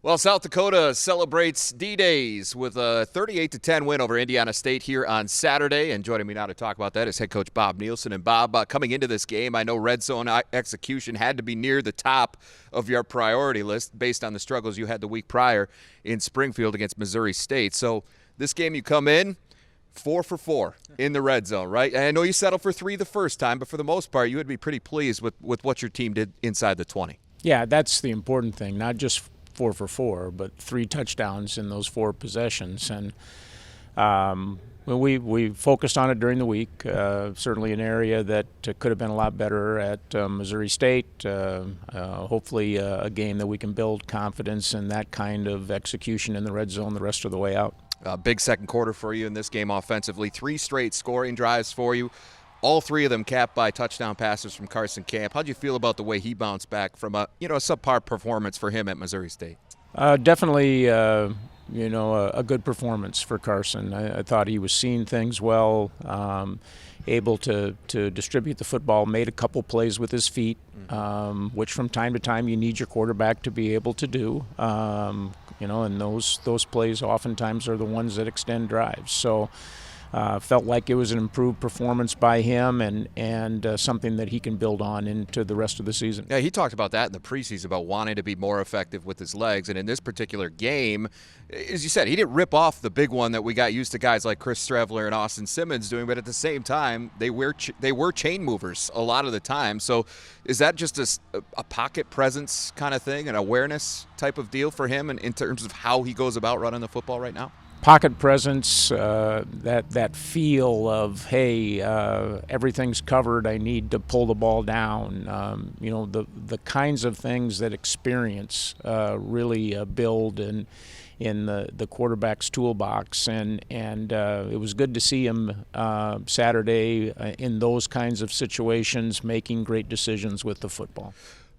Well, South Dakota celebrates D-Days with a 38-10 win over Indiana State here on Saturday. And joining me now to talk about that is head coach Bob Nielson. And Bob, coming into this game, I know red zone execution had to be near the top of your priority list based on the struggles you had the week prior in Springfield against Missouri State. So this game you come in 4 for 4 in the red zone, right? And I know you settled for 3 the first time, but for the most part, you would be pretty pleased with what your team did inside the 20. Yeah, that's the important thing, not just 4 for 4, but 3 touchdowns in those 4 possessions. And we focused on it during the week. Certainly an area that could have been a lot better at Missouri State. Hopefully a game that we can build confidence in that kind of execution in the red zone the rest of the way out. Big second quarter for you in this game offensively. 3 straight scoring drives for you. All 3 of them capped by touchdown passes from Carson Camp. How'd you feel about the way he bounced back from a subpar performance for him at Missouri State? Definitely, a good performance for Carson. I thought he was seeing things well, able to distribute the football, made a couple plays with his feet, which from time to time you need your quarterback to be able to do. And those plays oftentimes are the ones that extend drives. So. Felt like it was an improved performance by him and something that he can build on into the rest of the season. Yeah, he talked about that in the preseason about wanting to be more effective with his legs. And in this particular game, as you said, he didn't rip off the big one that we got used to guys like Chris Streveler and Austin Simmons doing, but at the same time, they were chain movers a lot of the time. So is that just a pocket presence kind of thing, an awareness type of deal for him in terms of how he goes about running the football right now? Pocket presence, that feel of, hey, everything's covered, I need to pull the ball down. The kinds of things that experience really build in the quarterback's toolbox. And it was good to see him Saturday in those kinds of situations, making great decisions with the football.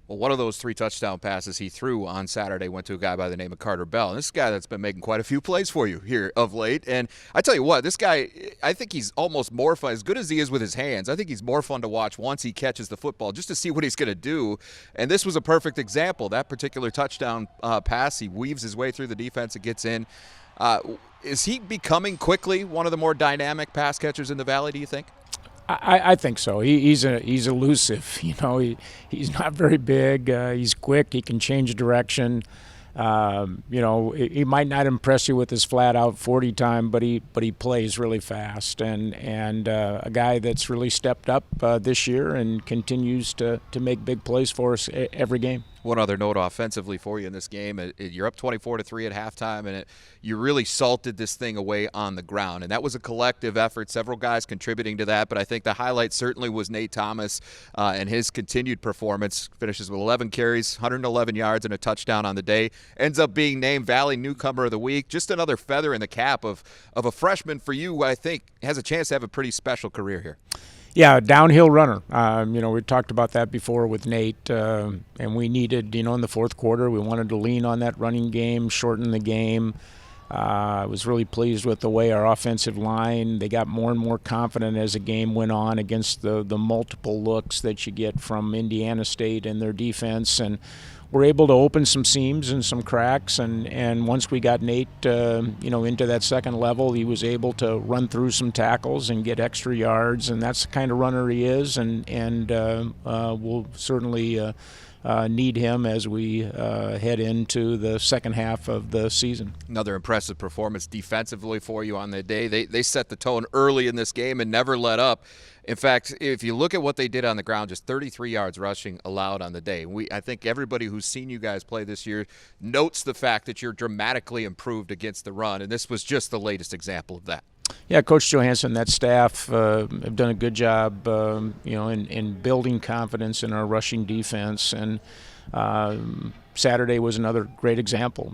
Well, one of those 3 touchdown passes he threw on Saturday went to a guy by the name of Carter Bell. And this is a guy that's been making quite a few plays for you here of late. And I tell you what, this guy, I think he's almost more fun, as good as he is with his hands. I think he's more fun to watch once he catches the football, just to see what he's going to do. And this was a perfect example. That particular touchdown pass, he weaves his way through the defense and gets in. Is he becoming quickly one of the more dynamic pass catchers in the Valley, do you think? I think so. He's elusive. He's not very big. He's quick. He can change direction. He might not impress you with his flat-out 40 time, but he plays really fast. And a guy that's really stepped up this year and continues to make big plays for us every game. One other note offensively for you in this game, you're up 24-3 at halftime, and you really salted this thing away on the ground. And that was a collective effort, several guys contributing to that. But I think the highlight certainly was Nate Thomas and his continued performance. Finishes with 11 carries, 111 yards, and a touchdown on the day. Ends up being named Valley Newcomer of the Week. Just another feather in the cap of a freshman for you who I think has a chance to have a pretty special career here. Yeah, downhill runner. We talked about that before with Nate, and we needed, in the fourth quarter, we wanted to lean on that running game, shorten the game. I was really pleased with the way our offensive line, they got more and more confident as the game went on against the multiple looks that you get from Indiana State and their defense, and we're able to open some seams and some cracks, and once we got Nate, into that second level, he was able to run through some tackles and get extra yards, and that's the kind of runner he is, and we'll certainly need him as we head into the second half of the season. Another impressive performance defensively for you on the day. They set the tone early in this game and never let up. In fact, if you look at what they did on the ground, just 33 yards rushing allowed on the day. I think everybody who's seen you guys play this year notes the fact that you're dramatically improved against the run, and this was just the latest example of that. Yeah, Coach Johansson, that staff have done a good job, in building confidence in our rushing defense. And Saturday was another great example.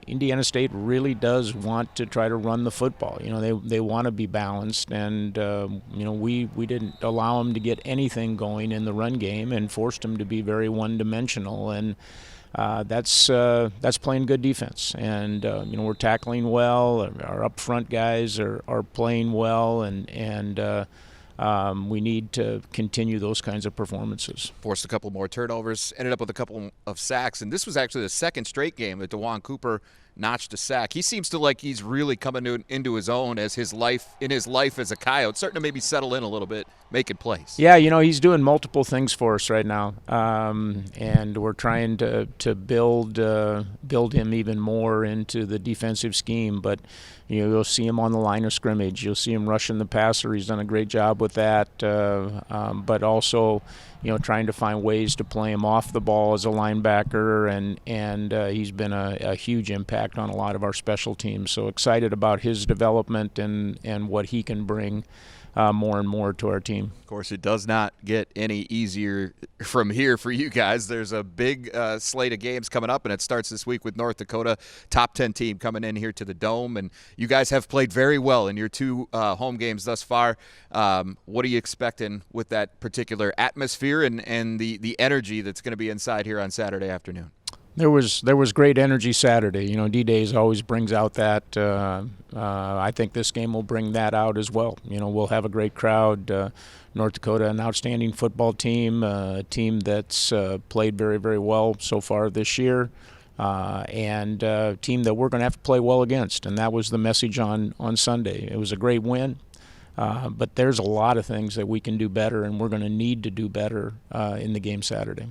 Indiana State really does want to try to run the football. They want to be balanced, and we didn't allow them to get anything going in the run game and forced them to be very one-dimensional. And that's playing good defense, and we're tackling well. Our up front guys are playing well, and we need to continue those kinds of performances. Forced a couple more turnovers, ended up with a couple of sacks, and this was actually the second straight game that DeJuan Cooper notched a sack. He seems to like he's really coming into his own as his life as a Coyote, starting to maybe settle in a little bit, making plays. Yeah, he's doing multiple things for us right now, and we're trying to build him even more into the defensive scheme. But you'll see him on the line of scrimmage. You'll see him rushing the passer. He's done a great job with that. But also, trying to find ways to play him off the ball as a linebacker, and he's been a huge impact on a lot of our special teams. So excited about his development and what he can bring more and more to our team. Of course, it does not get any easier from here for you guys. There's a big slate of games coming up, and it starts this week with North Dakota, top 10 team coming in here to the Dome. And you guys have played very well in your two home games thus far. What are you expecting with that particular atmosphere and the energy that's going to be inside here on Saturday afternoon? There was great energy Saturday. D-Days always brings out that. I think this game will bring that out as well. We'll have a great crowd. North Dakota, an outstanding football team, a team that's played very, very well so far this year, and a team that we're going to have to play well against. And that was the message on Sunday. It was a great win. But there's a lot of things that we can do better, and we're going to need to do better in the game Saturday.